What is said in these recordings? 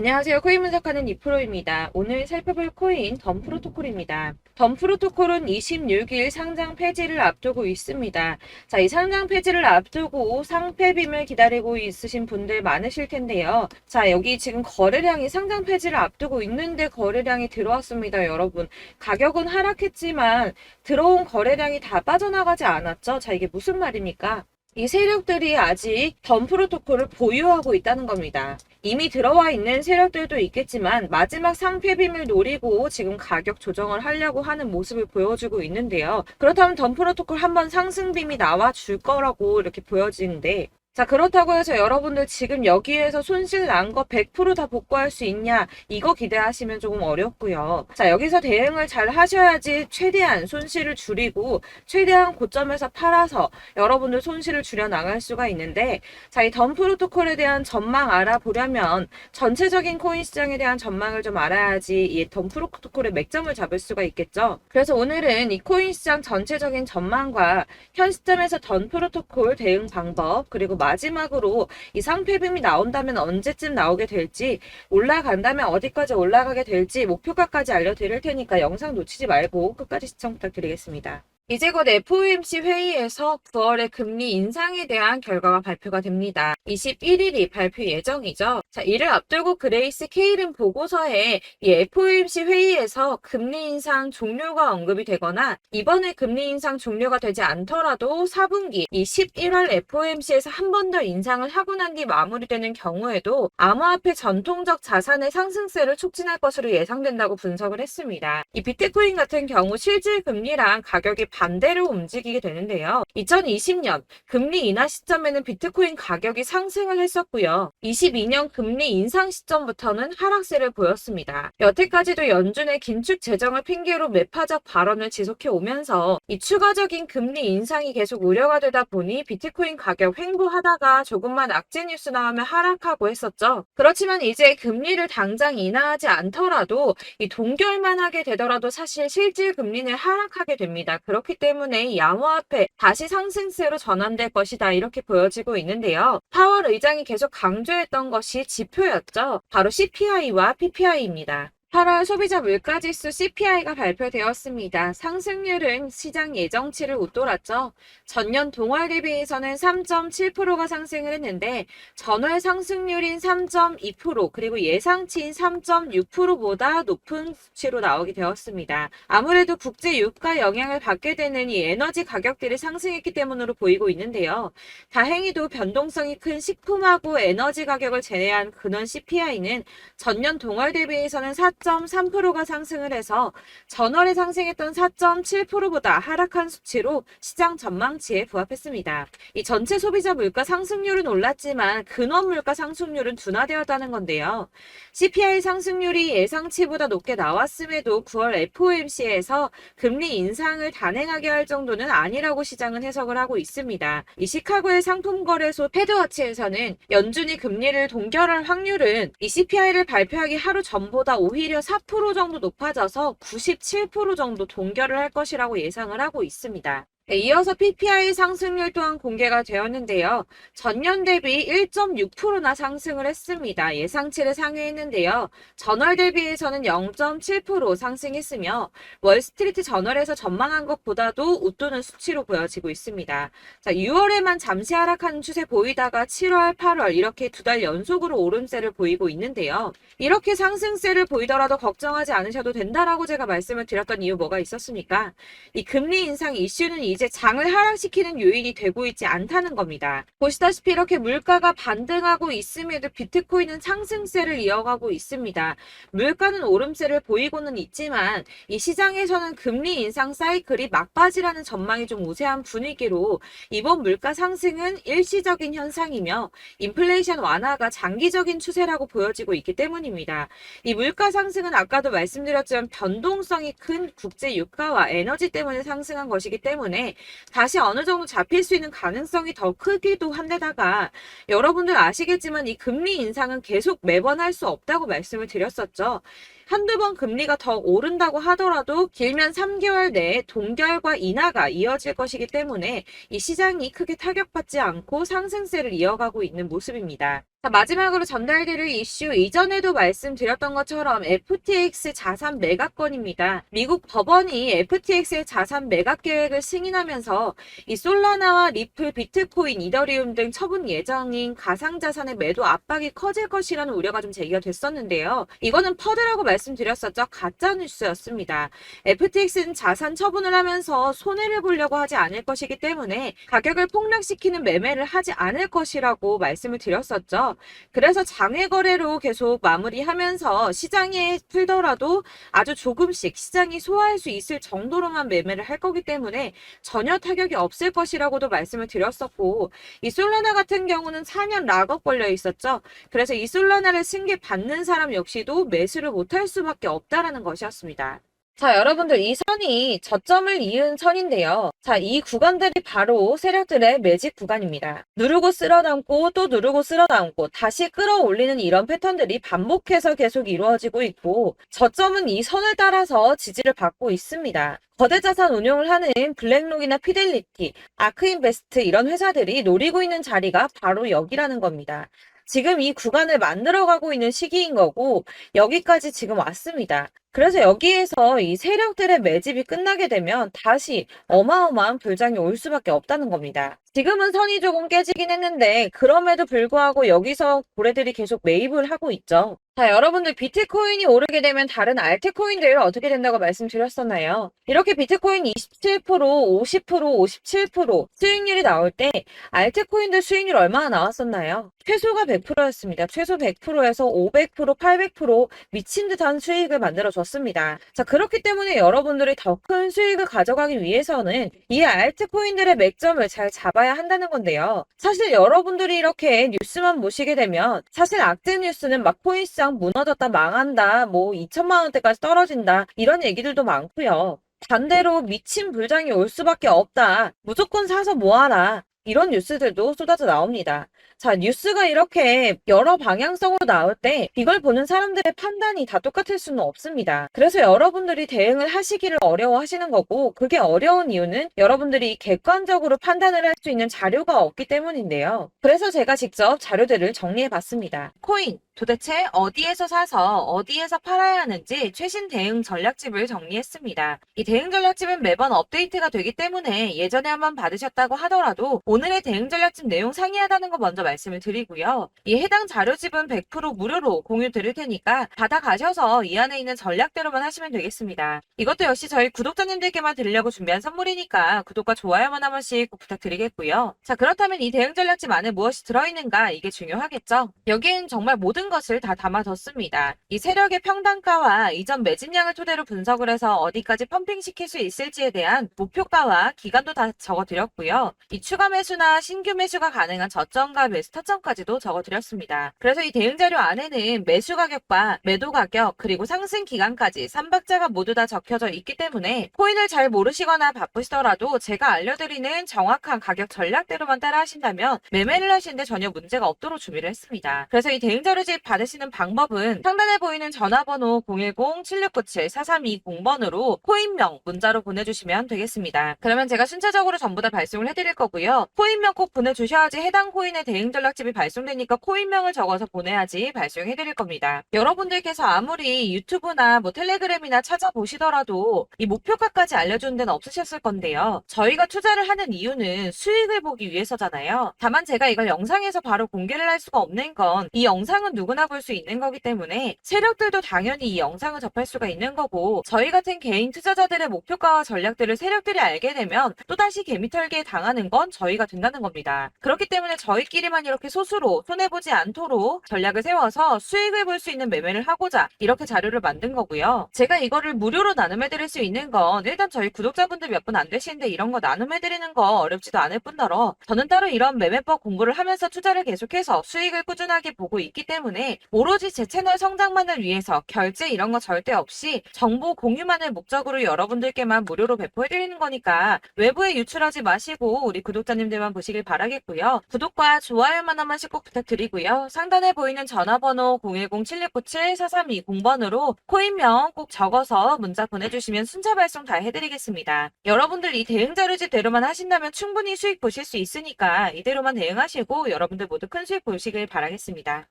안녕하세요. 코인 분석하는 이프로입니다. 오늘 살펴볼 코인 덤프로토콜입니다. 덤프로토콜은 26일 상장 폐지를 앞두고 있습니다. 자, 이 상장 폐지를 앞두고 상폐빔을 기다리고 있으신 분들 많으실 텐데요. 자, 여기 지금 거래량이 상장 폐지를 앞두고 있는데 거래량이 들어왔습니다, 여러분. 가격은 하락했지만 들어온 거래량이 다 빠져나가지 않았죠? 자, 이게 무슨 말입니까? 이 세력들이 아직 덤프로토콜을 보유하고 있다는 겁니다. 이미 들어와 있는 세력들도 있겠지만 마지막 상폐빔을 노리고 지금 가격 조정을 하려고 하는 모습을 보여주고 있는데요. 그렇다면 덤프로토콜 한번 상승빔이 나와 줄 거라고 이렇게 보여지는데, 자, 그렇다고 해서 여러분들 지금 여기에서 손실 난 거 100% 다 복구할 수 있냐, 이거 기대하시면 조금 어렵고요. 자, 여기서 대응을 잘 하셔야지 최대한 손실을 줄이고 최대한 고점에서 팔아서 여러분들 손실을 줄여 나갈 수가 있는데, 자, 이 덤 프로토콜에 대한 전망 알아보려면 전체적인 코인 시장에 대한 전망을 좀 알아야지 이 덤 프로토콜의 맥점을 잡을 수가 있겠죠. 그래서 오늘은 이 코인 시장 전체적인 전망과 현 시점에서 덤 프로토콜 대응 방법, 그리고 마지막으로 이 상폐빔이 나온다면 언제쯤 나오게 될지, 올라간다면 어디까지 올라가게 될지 목표가까지 알려드릴 테니까 영상 놓치지 말고 끝까지 시청 부탁드리겠습니다. 이제 곧 FOMC 회의에서 9월의 금리 인상에 대한 결과가 발표가 됩니다. 21일이 발표 예정이죠. 자, 이를 앞두고 그레이스 케일은 보고서에 이 FOMC 회의에서 금리 인상 종료가 언급이 되거나 이번에 금리 인상 종료가 되지 않더라도 4분기 이 11월 FOMC에서 한 번 더 인상을 하고 난 뒤 마무리되는 경우에도 암호화폐 전통적 자산의 상승세를 촉진할 것으로 예상된다고 분석을 했습니다. 이 비트코인 같은 경우 실질 금리랑 가격이 반대로 움직이게 되는데요. 2020년 금리 인하 시점에는 비트코인 가격이 상승을 했었고요. 22년 금리 인상 시점부터는 하락세를 보였습니다. 여태까지도 연준의 긴축 재정을 핑계로 매파적 발언을 지속해 오면서 이 추가적인 금리 인상이 계속 우려가 되다 보니 비트코인 가격 횡보하다가 조금만 악재 뉴스 나오면 하락하고 했었죠. 그렇지만 이제 금리를 당장 인하하지 않더라도 이 동결만 하게 되더라도 사실 실질 금리는 하락하게 됩니다. 그렇기 때문에 이 암호화폐 다시 상승세로 전환될 것이다, 이렇게 보여지고 있는데요. 파월 의장이 계속 강조했던 것이 지표였죠. 바로 CPI와 PPI입니다. 8월 소비자 물가지수 CPI가 발표되었습니다. 상승률은 시장 예정치를 웃돌았죠. 전년 동월 대비해서는 3.7%가 상승을 했는데 전월 상승률인 3.2% 그리고 예상치인 3.6%보다 높은 수치로 나오게 되었습니다. 아무래도 국제 유가 영향을 받게 되는 이 에너지 가격들이 상승했기 때문으로 보이고 있는데요. 다행히도 변동성이 큰 식품하고 에너지 가격을 제외한 근원 CPI는 전년 동월 대비해서는 4.3%가 상승을 해서 전월에 상승했던 4.7%보다 하락한 수치로 시장 전망치에 부합했습니다. 이 전체 소비자 물가 상승률은 올랐지만 근원 물가 상승률은 둔화되었다는 건데요. CPI 상승률이 예상치보다 높게 나왔음에도 9월 FOMC에서 금리 인상을 단행하게 할 정도는 아니라고 시장은 해석을 하고 있습니다. 이 시카고의 상품거래소 패드워치에서는 연준이 금리를 동결할 확률은 이 CPI를 발표하기 하루 전보다 오히려 4% 정도 높아져서 97% 정도 동결을 할 것이라고 예상을 하고 있습니다. 이어서 PPI 상승률 또한 공개가 되었는데요. 전년 대비 1.6%나 상승을 했습니다. 예상치를 상회했는데요. 전월 대비해서는 0.7% 상승했으며 월스트리트 저널에서 전망한 것보다도 웃도는 수치로 보여지고 있습니다. 자, 6월에만 잠시 하락하는 추세 보이다가 7월, 8월 이렇게 두 달 연속으로 오름세를 보이고 있는데요. 이렇게 상승세를 보이더라도 걱정하지 않으셔도 된다라고 제가 말씀을 드렸던 이유 뭐가 있었습니까? 이 금리 인상 이슈는 이제 장을 하락시키는 요인이 되고 있지 않다는 겁니다. 보시다시피 이렇게 물가가 반등하고 있음에도 비트코인은 상승세를 이어가고 있습니다. 물가는 오름세를 보이고는 있지만 이 시장에서는 금리 인상 사이클이 막바지라는 전망이 좀 우세한 분위기로 이번 물가 상승은 일시적인 현상이며 인플레이션 완화가 장기적인 추세라고 보여지고 있기 때문입니다. 이 물가 상승은 아까도 말씀드렸지만 변동성이 큰 국제 유가와 에너지 때문에 상승한 것이기 때문에 다시 어느 정도 잡힐 수 있는 가능성이 더 크기도 한데다가 여러분들 아시겠지만 이 금리 인상은 계속 매번 할 수 없다고 말씀을 드렸었죠. 한두 번 금리가 더 오른다고 하더라도 길면 3개월 내에 동결과 인하가 이어질 것이기 때문에 이 시장이 크게 타격받지 않고 상승세를 이어가고 있는 모습입니다. 자, 마지막으로 전달드릴 이슈 이전에도 말씀드렸던 것처럼 FTX 자산 매각 건입니다. 미국 법원이 FTX의 자산 매각 계획을 승인하면서 이 솔라나와 리플, 비트코인, 이더리움 등 처분 예정인 가상자산의 매도 압박이 커질 것이라는 우려가 좀 제기가 됐었는데요. 이거는 퍼드라고 말씀드렸었죠. 가짜 뉴스였습니다. FTX는 자산 처분을 하면서 손해를 보려고 하지 않을 것이기 때문에 가격을 폭락시키는 매매를 하지 않을 것이라고 말씀을 드렸었죠. 그래서 장외 거래로 계속 마무리하면서 시장에 풀더라도 아주 조금씩 시장이 소화할 수 있을 정도로만 매매를 할 거기 때문에 전혀 타격이 없을 것이라고도 말씀을 드렸었고, 이 솔라나 같은 경우는 4년 락업 걸려 있었죠. 그래서 이 솔라나를 승계 받는 사람 역시도 매수를 못할 수밖에 없다라는 것이었습니다. 자, 여러분들 이 선이 저점을 이은 선인데요. 자, 이 구간들이 바로 세력들의 매직 구간입니다. 누르고 쓸어담고 또 누르고 쓸어담고 다시 끌어올리는 이런 패턴들이 반복해서 계속 이루어지고 있고, 저점은 이 선을 따라서 지지를 받고 있습니다. 거대 자산 운용을 하는 블랙록이나 피델리티, 아크인베스트 이런 회사들이 노리고 있는 자리가 바로 여기라는 겁니다. 지금 이 구간을 만들어가고 있는 시기인 거고, 여기까지 지금 왔습니다. 그래서 여기에서 이 세력들의 매집이 끝나게 되면 다시 어마어마한 불장이 올 수밖에 없다는 겁니다. 지금은 선이 조금 깨지긴 했는데 그럼에도 불구하고 여기서 고래들이 계속 매입을 하고 있죠. 자, 여러분들 비트코인이 오르게 되면 다른 알트코인들 어떻게 된다고 말씀드렸었나요? 이렇게 비트코인 27%, 50%, 57% 수익률이 나올 때 알트코인들 수익률 얼마나 나왔었나요? 최소가 100%였습니다. 최소 100%에서 500%, 800% 미친 듯한 수익을 만들어줬습니다. 자, 그렇기 때문에 여러분들이 더 큰 수익을 가져가기 위해서는 이 알트코인들의 맥점을 잘 잡아야 한다는 건데요. 사실 여러분들이 이렇게 뉴스만 보시게 되면 사실 악재 뉴스는 막 코인시장 무너졌다, 망한다, 뭐 2천만 원대까지 떨어진다 이런 얘기들도 많고요. 반대로 미친 불장이 올 수밖에 없다. 무조건 사서 모아라. 이런 뉴스들도 쏟아져 나옵니다. 자, 뉴스가 이렇게 여러 방향성으로 나올 때 이걸 보는 사람들의 판단이 다 똑같을 수는 없습니다. 그래서 여러분들이 대응을 하시기를 어려워하시는 거고, 그게 어려운 이유는 여러분들이 객관적으로 판단을 할 수 있는 자료가 없기 때문인데요. 그래서 제가 직접 자료들을 정리해 봤습니다. 코인 도대체 어디에서 사서 어디에서 팔아야 하는지 최신 대응 전략집을 정리했습니다. 이 대응 전략집은 매번 업데이트가 되기 때문에 예전에 한번 받으셨다고 하더라도 오늘의 대응 전략집 내용 상이하다는 거 먼저 말씀을 드리고요. 이 해당 자료집은 100% 무료로 공유 드릴 테니까 받아가셔서 이 안에 있는 전략대로만 하시면 되겠습니다. 이것도 역시 저희 구독자님들께만 드리려고 준비한 선물이니까 구독과 좋아요만 한 번씩 꼭 부탁드리겠고요. 자, 그렇다면 이 대응 전략집 안에 무엇이 들어있는가, 이게 중요하겠죠? 여기엔 정말 모든 것을 다 담아뒀습니다. 이 세력의 평단가와 이전 매집량을 토대로 분석을 해서 어디까지 펌핑시킬 수 있을지에 대한 목표가와 기간도 다 적어드렸고요. 이 추가 매수나 신규 매수가 가능한 저점과 매수 타점까지도 적어드렸습니다. 그래서 이 대응 자료 안에는 매수 가격과 매도 가격 그리고 상승 기간까지 3박자가 모두 다 적혀져 있기 때문에 코인을 잘 모르시거나 바쁘시더라도 제가 알려드리는 정확한 가격 전략대로만 따라 하신다면 매매를 하시는데 전혀 문제가 없도록 준비를 했습니다. 그래서 이 대응 자료집 받으시는 방법은 상단에 보이는 전화번호 010-7697-4320번으로 코인명 문자로 보내주시면 되겠습니다. 그러면 제가 순차적으로 전부 다 발송을 해드릴 거고요. 코인명 꼭 보내주셔야지 해당 코인의 대응 전략집이 발송되니까 코인명을 적어서 보내야지 발송해드릴 겁니다. 여러분들께서 아무리 유튜브나 뭐 텔레그램이나 찾아보시더라도 이 목표가까지 알려주는 데는 없으셨을 건데요. 저희가 투자를 하는 이유는 수익을 보기 위해서잖아요. 다만 제가 이걸 영상에서 바로 공개를 할 수가 없는 건 이 영상은 누구나 볼 수 있는 거기 때문에 세력들도 당연히 이 영상을 접할 수가 있는 거고, 저희 같은 개인 투자자들의 목표가와 전략들을 세력들이 알게 되면 또다시 개미털기에 당하는 건 저희가 된다는 겁니다. 그렇기 때문에 저희끼리만 이렇게 소수로 손해보지 않도록 전략을 세워서 수익을 볼 수 있는 매매를 하고자 이렇게 자료를 만든 거고요. 제가 이거를 무료로 나눔해드릴 수 있는 건 일단 저희 구독자분들 몇 분 안 되시는데 이런 거 나눔해드리는 거 어렵지도 않을 뿐더러 저는 따로 이런 매매법 공부를 하면서 투자를 계속해서 수익을 꾸준하게 보고 있기 때문에 때문에 오로지 제 채널 성장만을 위해서 결제 이런 거 절대 없이 정보 공유만을 목적으로 여러분들께만 무료로 배포해드리는 거니까 외부에 유출하지 마시고 우리 구독자님들만 보시길 바라겠고요. 구독과 좋아요만 한 번씩 꼭 부탁드리고요. 상단에 보이는 전화번호 010-7697-4320번으로 코인명 꼭 적어서 문자 보내주시면 순차 발송 다 해드리겠습니다. 여러분들 이 대응 자료집대로만 하신다면 충분히 수익 보실 수 있으니까 이대로만 대응하시고 여러분들 모두 큰 수익 보시길 바라겠습니다.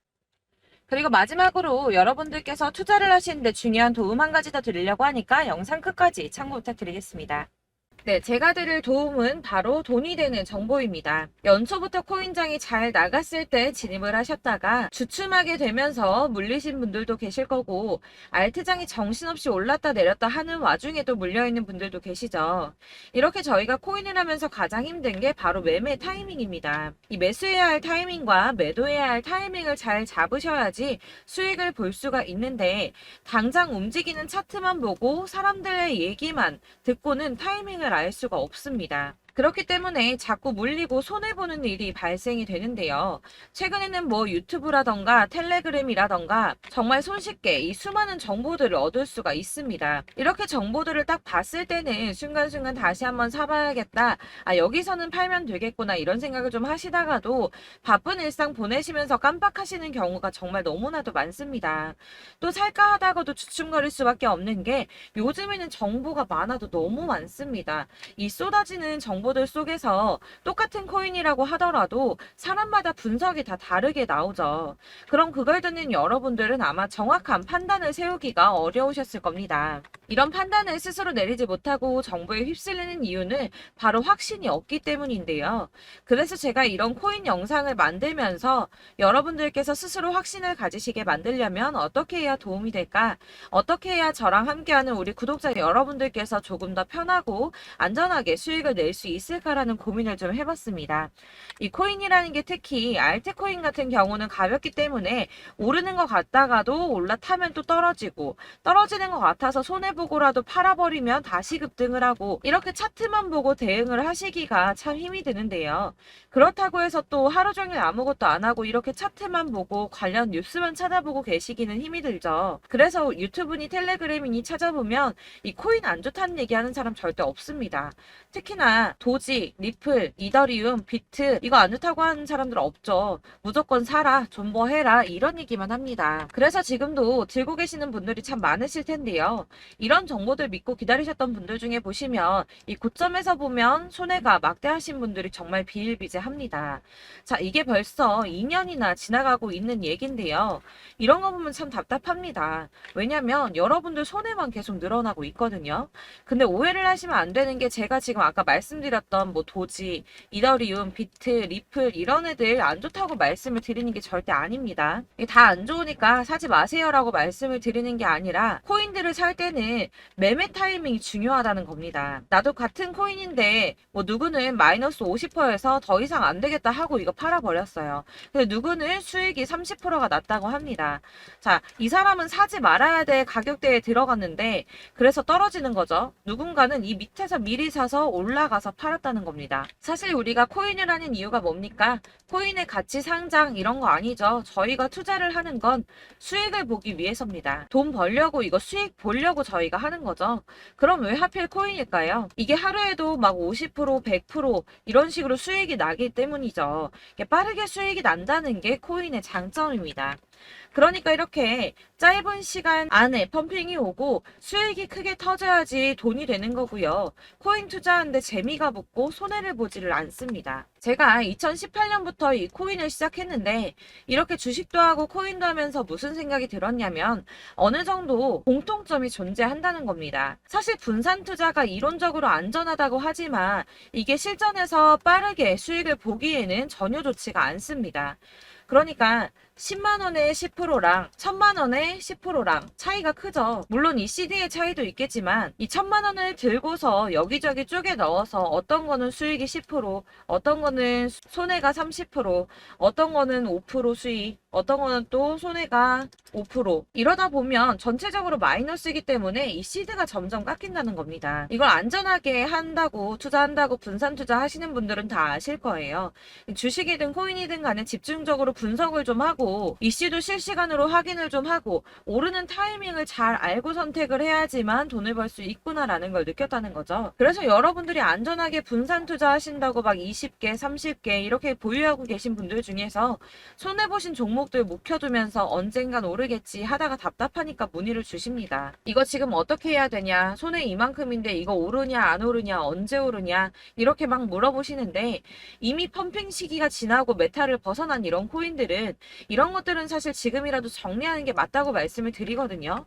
그리고 마지막으로 여러분들께서 투자를 하시는데 중요한 도움 한 가지 더 드리려고 하니까 영상 끝까지 참고 부탁드리겠습니다. 네, 제가 드릴 도움은 바로 돈이 되는 정보입니다. 연초부터 코인장이 잘 나갔을 때 진입을 하셨다가 주춤하게 되면서 물리신 분들도 계실 거고 알트장이 정신없이 올랐다 내렸다 하는 와중에도 물려있는 분들도 계시죠. 이렇게 저희가 코인을 하면서 가장 힘든 게 바로 매매 타이밍입니다. 이 매수해야 할 타이밍과 매도해야 할 타이밍을 잘 잡으셔야지 수익을 볼 수가 있는데 당장 움직이는 차트만 보고 사람들의 얘기만 듣고는 타이밍을 알 수가 없습니다. 그렇기 때문에 자꾸 물리고 손해보는 일이 발생이 되는데요. 최근에는 뭐 유튜브라던가 텔레그램이라던가 정말 손쉽게 이 수많은 정보들을 얻을 수가 있습니다. 이렇게 정보들을 딱 봤을 때는 순간순간 다시 한번 사봐야겠다. 아, 여기서는 팔면 되겠구나 이런 생각을 좀 하시다가도 바쁜 일상 보내시면서 깜빡하시는 경우가 정말 너무나도 많습니다. 또 살까 하다가도 주춤거릴 수밖에 없는 게 요즘에는 정보가 많아도 너무 많습니다. 이 쏟아지는 정보들 속에서 똑같은 코인이라고 하더라도 사람마다 분석이 다 다르게 나오죠. 그럼 그걸 듣는 여러분들은 아마 정확한 판단을 세우기가 어려우셨을 겁니다. 이런 판단을 스스로 내리지 못하고 정보에 휩쓸리는 이유는 바로 확신이 없기 때문인데요. 그래서 제가 이런 코인 영상을 만들면서 여러분들께서 스스로 확신을 가지시게 만들려면 어떻게 해야 도움이 될까? 어떻게 해야 저랑 함께하는 우리 구독자 여러분들께서 조금 더 편하고 안전하게 수익을 낼 수 있을까라는 고민을 좀 해봤습니다. 이 코인이라는 게 특히 알트코인 같은 경우는 가볍기 때문에 오르는 것 같다가도 올라타면 또 떨어지고 떨어지는 것 같아서 손해보고라도 팔아버리면 다시 급등을 하고 이렇게 차트만 보고 대응을 하시기가 참 힘이 드는데요. 그렇다고 해서 또 하루 종일 아무것도 안 하고 이렇게 차트만 보고 관련 뉴스만 찾아보고 계시기는 힘이 들죠. 그래서 유튜브니 텔레그램이니 찾아보면 이 코인 안 좋다는 얘기하는 사람 절대 없습니다. 특히나 도지, 리플, 이더리움, 비트 이거 안 좋다고 하는 사람들 없죠. 무조건 사라, 존버해라 이런 얘기만 합니다. 그래서 지금도 들고 계시는 분들이 참 많으실 텐데요. 이런 정보들 믿고 기다리셨던 분들 중에 보시면 이 고점에서 보면 손해가 막대하신 분들이 정말 비일비재합니다. 자, 이게 벌써 2년이나 지나가고 있는 얘긴데요. 이런 거 보면 참 답답합니다. 왜냐면 여러분들 손해만 계속 늘어나고 있거든요. 근데 오해를 하시면 안 되는 게 제가 지금 아까 말씀드렸던 뭐 도지, 이더리움, 비트, 리플 이런 애들 안 좋다고 말씀을 드리는 게 절대 아닙니다. 다 안 좋으니까 사지 마세요라고 말씀을 드리는 게 아니라 코인들을 살 때는 매매 타이밍이 중요하다는 겁니다. 나도 같은 코인인데 뭐 누구는 마이너스 50%에서 더 이상 안 되겠다 하고 이거 팔아버렸어요. 근데 누구는 수익이 30%가 났다고 합니다. 자, 이 사람은 사지 말아야 될 가격대에 들어갔는데 그래서 떨어지는 거죠. 누군가는 이 밑에서 미리 사서 올라가서 팔았다는 겁니다. 사실 우리가 코인을 하는 이유가 뭡니까? 코인의 가치 상장 이런 거 아니죠. 저희가 투자를 하는 건 수익을 보기 위해서입니다. 돈 벌려고 이거 수익 보려고 저희가 하는 거죠. 그럼 왜 하필 코인일까요? 이게 하루에도 막 50%, 100% 이런 식으로 수익이 나기 때문이죠. 빠르게 수익이 난다는 게 코인의 장점입니다. 그러니까 이렇게 짧은 시간 안에 펌핑이 오고 수익이 크게 터져야지 돈이 되는 거고요. 코인 투자하는데 재미가 붙고 손해를 보지를 않습니다. 제가 2018년부터 이 코인을 시작했는데 이렇게 주식도 하고 코인도 하면서 무슨 생각이 들었냐면 어느 정도 공통점이 존재한다는 겁니다. 사실 분산 투자가 이론적으로 안전하다고 하지만 이게 실전에서 빠르게 수익을 보기에는 전혀 좋지가 않습니다. 그러니까 10만 원의 10%랑 1000만 원의 10%랑 차이가 크죠. 물론 이 CD의 차이도 있겠지만 이 1000만 원을 들고서 여기저기 쪼개 넣어서 어떤 거는 수익이 10%, 어떤 거는 손해가 30%, 어떤 거는 5% 수익, 어떤 거는 또 손해가 5% 이러다 보면 전체적으로 마이너스이기 때문에 이 시드가 점점 깎인다는 겁니다. 이걸 안전하게 한다고 투자한다고 분산 투자하시는 분들은 다 아실 거예요. 주식이든 코인이든 간에 집중적으로 분석을 좀 하고 그리고 이슈도 실시간으로 확인을 좀 하고 오르는 타이밍을 잘 알고 선택을 해야지만 돈을 벌 수 있구나라는 걸 느꼈다는 거죠. 그래서 여러분들이 안전하게 분산 투자하신다고 막 20개, 30개 이렇게 보유하고 계신 분들 중에서 손해보신 종목들 묵혀두면서 언젠간 오르겠지 하다가 답답하니까 문의를 주십니다. 이거 지금 어떻게 해야 되냐? 손해 이만큼인데 이거 오르냐 안 오르냐 언제 오르냐 이렇게 막 물어보시는데 이미 펌핑 시기가 지나고 메타를 벗어난 이런 코인들은 이런 것들은 사실 지금이라도 정리하는 게 맞다고 말씀을 드리거든요.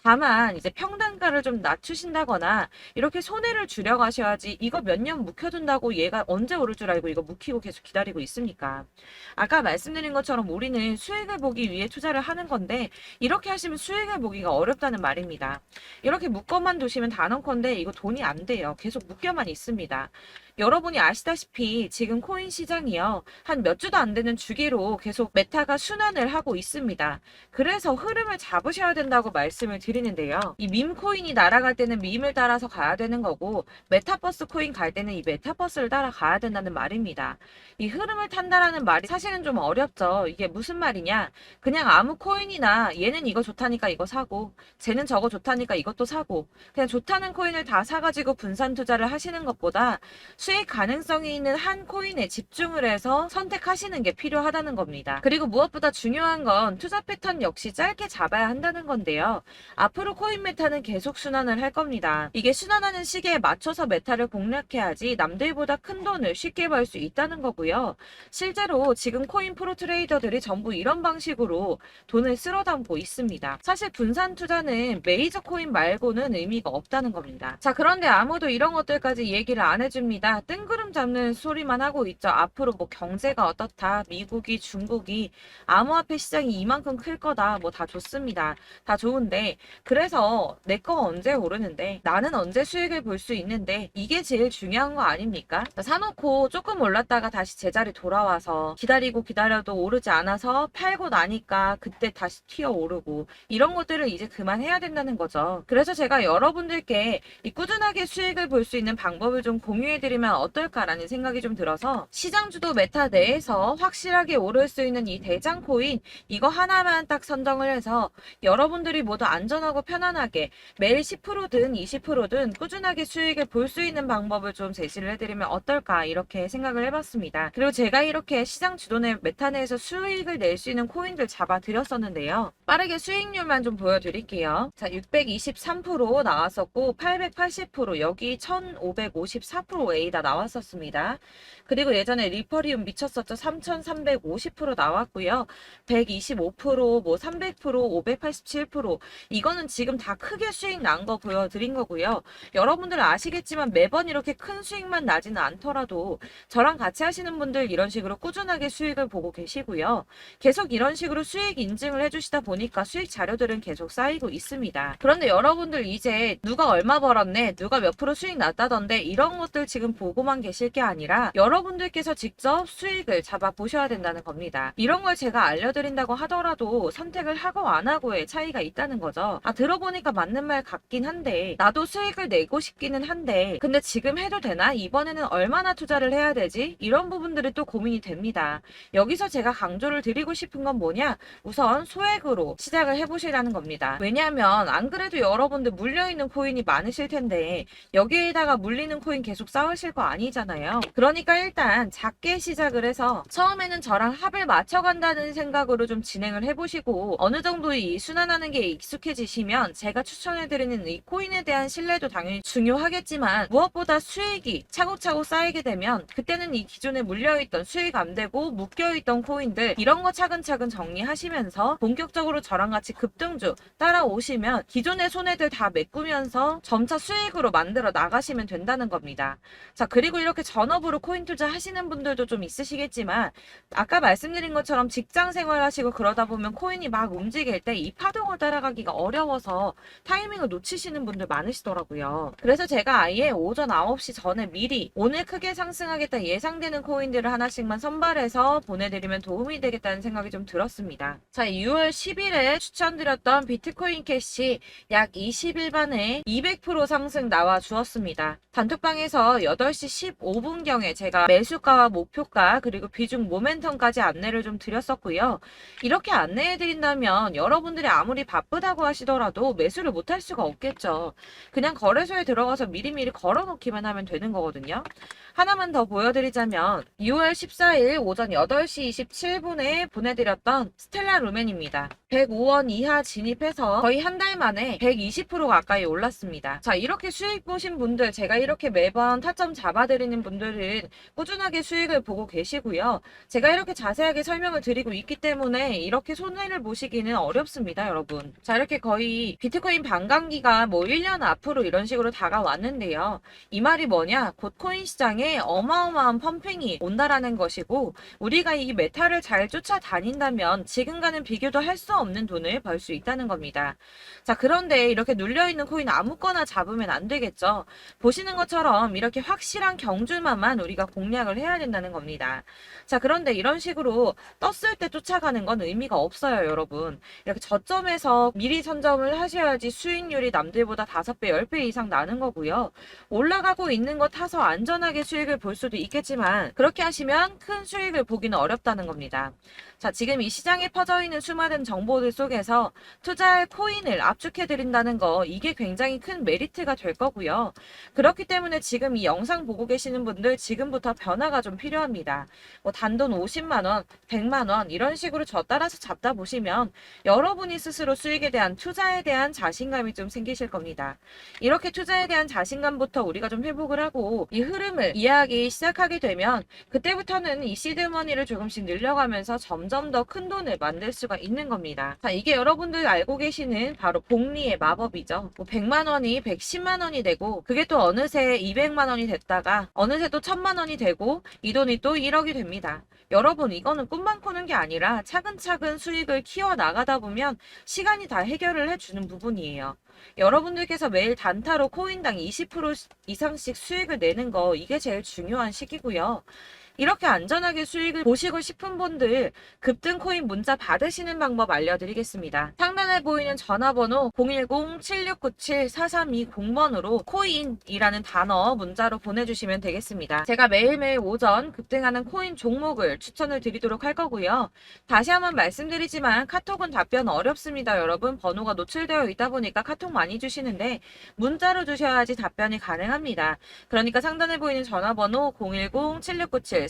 다만 이제 평단가를 좀 낮추신다거나 이렇게 손해를 줄여가셔야지 이거 몇 년 묵혀둔다고 얘가 언제 오를 줄 알고 이거 묵히고 계속 기다리고 있습니까? 아까 말씀드린 것처럼 우리는 수익을 보기 위해 투자를 하는 건데 이렇게 하시면 수익을 보기가 어렵다는 말입니다. 이렇게 묶어만 두시면 단언컨대 이거 돈이 안 돼요. 계속 묶여만 있습니다. 여러분이 아시다시피 지금 코인 시장이요. 한 몇 주도 안 되는 주기로 계속 메타가 순환을 하고 있습니다. 그래서 흐름을 잡으셔야 된다고 말씀을 드리는데요. 이 밈 코인이 날아갈 때는 밈을 따라서 가야 되는 거고 메타버스 코인 갈 때는 이 메타버스를 따라가야 된다는 말입니다. 이 흐름을 탄다라는 말이 사실은 좀 어렵죠. 이게 무슨 말이냐? 그냥 아무 코인이나 얘는 이거 좋다니까 이거 사고 쟤는 저거 좋다니까 이것도 사고 그냥 좋다는 코인을 다 사가지고 분산 투자를 하시는 것보다 수익 가능성이 있는 한 코인에 집중을 해서 선택하시는 게 필요하다는 겁니다. 그리고 무엇보다 중요한 건 투자 패턴 역시 짧게 잡아야 한다는 건데요. 앞으로 코인 메타는 계속 순환을 할 겁니다. 이게 순환하는 시기에 맞춰서 메타를 공략해야지 남들보다 큰 돈을 쉽게 벌 수 있다는 거고요. 실제로 지금 코인 프로 트레이더들이 전부 이런 방식으로 돈을 쓸어 담고 있습니다. 사실 분산 투자는 메이저 코인 말고는 의미가 없다는 겁니다. 자, 그런데 아무도 이런 것들까지 얘기를 안 해줍니다. 뜬구름 잡는 소리만 하고 있죠. 앞으로 뭐 경제가 어떻다, 미국이, 중국이, 암호화폐 시장이 이만큼 클 거다, 뭐 다 좋습니다. 다 좋은데, 그래서 내 거 언제 오르는데, 나는 언제 수익을 볼 수 있는데, 이게 제일 중요한 거 아닙니까? 사놓고 조금 올랐다가 다시 제자리 돌아와서 기다리고 기다려도 오르지 않아서 팔고 나니까 그때 다시 튀어 오르고, 이런 것들을 이제 그만해야 된다는 거죠. 그래서 제가 여러분들께 이 꾸준하게 수익을 볼 수 있는 방법을 좀 공유해드리면 어떨까라는 생각이 좀 들어서 시장 주도 메타 내에서 확실하게 오를 수 있는 이 대장 코인 이거 하나만 딱 선정을 해서 여러분들이 모두 안전하고 편안하게 매일 10%든 20%든 꾸준하게 수익을 볼 수 있는 방법을 좀 제시를 해드리면 어떨까 이렇게 생각을 해봤습니다. 그리고 제가 이렇게 시장 주도내 메타 내에서 수익을 낼 수 있는 코인들 잡아드렸었는데요. 빠르게 수익률만 좀 보여드릴게요. 자, 623% 나왔었고 880% 여기 1554%A다 나왔었습니다. 그리고 예전에 리퍼리움 미쳤었죠. 3350% 나왔고요. 125%, 뭐 300%, 587% 이거는 지금 다 크게 수익 난 거 보여드린 거고요. 여러분들 아시겠지만 매번 이렇게 큰 수익만 나지는 않더라도 저랑 같이 하시는 분들 이런 식으로 꾸준하게 수익을 보고 계시고요. 계속 이런 식으로 수익 인증을 해주시다 보니까 수익 자료들은 계속 쌓이고 있습니다. 그런데 여러분들 이제 누가 얼마 벌었네, 누가 몇 프로 수익 났다던데 이런 것들 지금 보고만 계실 게 아니라 여러분들께서 직접 수익을 잡아 보셔야 된다는 겁니다. 이런 걸 제가 알려드린다고 하더라도 선택을 하고 안 하고의 차이가 있다는 거죠. 아, 들어보니까 맞는 말 같긴 한데 나도 수익을 내고 싶기는 한데 근데 지금 해도 되나? 이번에는 얼마나 투자를 해야 되지? 이런 부분들이 또 고민이 됩니다. 여기서 제가 강조를 드리고 싶은 건 뭐냐? 우선 소액으로 시작을 해보시라는 겁니다. 왜냐하면 안 그래도 여러분들 물려있는 코인이 많으실 텐데 여기에다가 물리는 코인 계속 쌓으실 거 아니잖아요. 그러니까 일단 작게 시작을 해서 처음에는 저랑 합을 맞춰간다는 생각으로 좀 진행을 해보시고 어느 정도 이 순환하는 게 익숙해지시면 제가 추천해드리는 이 코인에 대한 신뢰도 당연히 중요하겠지만 무엇보다 수익이 차곡차곡 쌓이게 되면 그때는 이 기존에 물려있던 수익 안 되고 묶여있던 코인들 이런 거 차근차근 정리하시면서 본격적으로 저랑 같이 급등주 따라오시면 기존의 손해들 다 메꾸면서 점차 수익으로 만들어 나가시면 된다는 겁니다. 자, 그리고 이렇게 전업으로 코인 투자 하시는 분들도 좀 있으시겠지만 아까 말씀드린 것처럼 직장 생활 하시고 그러다 보면 코인이 막 움직일 때 이 파동을 따라가기가 어려워서 타이밍을 놓치시는 분들 많으시더라고요. 그래서 제가 아예 오전 9시 전에 미리 오늘 크게 상승하겠다 예상되는 코인들을 하나씩만 선발해서 보내드리면 도움이 되겠다는 생각이 좀 들었습니다. 자, 6월 10일에 추천드렸던 비트코인 캐시 약 20일 만에 200% 상승 나와 주었습니다. 단톡방에서 8시 15분경에 제가 매수가와 목표가 그리고 비중 모멘텀까지 안내를 좀 드렸었고요. 이렇게 안내해 드린다면 여러분들이 아무리 바쁘다고 하시더라도 매수를 못할 수가 없겠죠. 그냥 거래소에 들어가서 미리미리 걸어놓기만 하면 되는 거거든요. 하나만 더 보여드리자면 6월 14일 오전 8시 27분에 보내드렸던 스텔라 루멘입니다. 105원 이하 진입해서 거의 한 달 만에 120% 가까이 올랐습니다. 자, 이렇게 수익 보신 분들, 제가 이렇게 매번 타점 잡아드리는 분들은 꾸준하게 수익을 보고 계시고요. 제가 이렇게 자세하게 설명을 드리고 있기 때문에 이렇게 손해를 보시기는 어렵습니다, 여러분. 자, 이렇게 거의 비트코인 반감기가 뭐 1년 앞으로 이런 식으로 다가왔는데요. 이 말이 뭐냐? 곧 코인 시장에 어마어마한 펌핑이 온다라는 것이고, 우리가 이 메타를 잘 쫓아다닌다면 지금과는 비교도 할 수 없는 돈을 벌 수 있다는 겁니다. 자, 그런데 이렇게 눌려있는 코인 아무거나 잡으면 안 되겠죠. 보시는 것처럼 이렇게 확실한 경주만만 우리가 공략을 해야 된다는 겁니다. 자, 그런데 이런 식으로 떴을 때 쫓아가는 건 의미가 없어요, 여러분. 이렇게 저점에서 미리 선점을 하셔야지 수익률이 남들보다 5배, 10배 이상 나는 거고요. 올라가고 있는 거 타서 안전하게 수익을 볼 수도 있겠지만 그렇게 하시면 큰 수익을 보기는 어렵다는 겁니다. 자, 지금 이 시장에 퍼져 있는 수많은 정보들 속에서 투자할 코인을 압축해드린다는 거, 이게 굉장히 큰 메리트가 될 거고요. 그렇기 때문에 지금 이 영상 보고 계시는 분들 지금부터 변화가 좀 필요합니다. 뭐 단돈 50만원, 100만원 이런 식으로 저 따라서 잡다 보시면 여러분이 스스로 수익에 대한 투자에 대한 자신감이 좀 생기실 겁니다. 이렇게 투자에 대한 자신감부터 우리가 좀 회복을 하고 이 흐름을 이해하기 시작하게 되면 그때부터는 이 시드머니를 조금씩 늘려가면서 점점 더 큰 돈을 만들 수가 있는 겁니다. 자, 이게 여러분들 알고 계시는 바로 복리의 마법이죠. 뭐 100만원이 110만원이 되고 그게 또 어느새 200만원이 됐다가 어느새 또 1000만원이 되고 이 돈이 또 1억이 됩니다. 여러분, 이거는 꿈만 꾸는 게 아니라 차근차근 수익을 키워나가다 보면 시간이 다 해결을 해주는 부분이에요. 여러분들께서 매일 단타로 코인당 20% 이상씩 수익을 내는 거, 이게 제일 중요한 시기고요. 이렇게 안전하게 수익을 보시고 싶은 분들 급등 코인 문자 받으시는 방법 알려드리겠습니다. 상단에 보이는 전화번호 010-7697-4320번으로 코인이라는 단어 문자로 보내주시면 되겠습니다. 제가 매일매일 오전 급등하는 코인 종목을 추천을 드리도록 할 거고요. 다시 한번 말씀드리지만 카톡은 답변 어렵습니다. 여러분, 번호가 노출되어 있다 보니까 카톡 많이 주시는데 문자로 주셔야지 답변이 가능합니다. 그러니까 상단에 보이는 전화번호 010-7697-4320번으로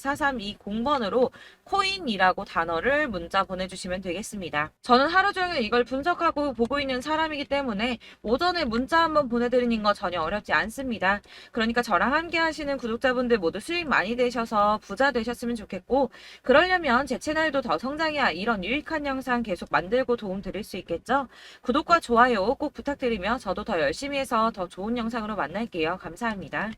코인이라고 단어를 문자 보내주시면 되겠습니다. 저는 하루 종일 이걸 분석하고 보고 있는 사람이기 때문에 오전에 문자 한번 보내드리는 거 전혀 어렵지 않습니다. 그러니까 저랑 함께 하시는 구독자분들 모두 수익 많이 되셔서 부자 되셨으면 좋겠고, 그러려면 제 채널도 더 성장해야 이런 유익한 영상 계속 만들고 도움 드릴 수 있겠죠? 구독과 좋아요 꼭 부탁드리며 저도 더 열심히 해서 더 좋은 영상으로 만날게요. 감사합니다.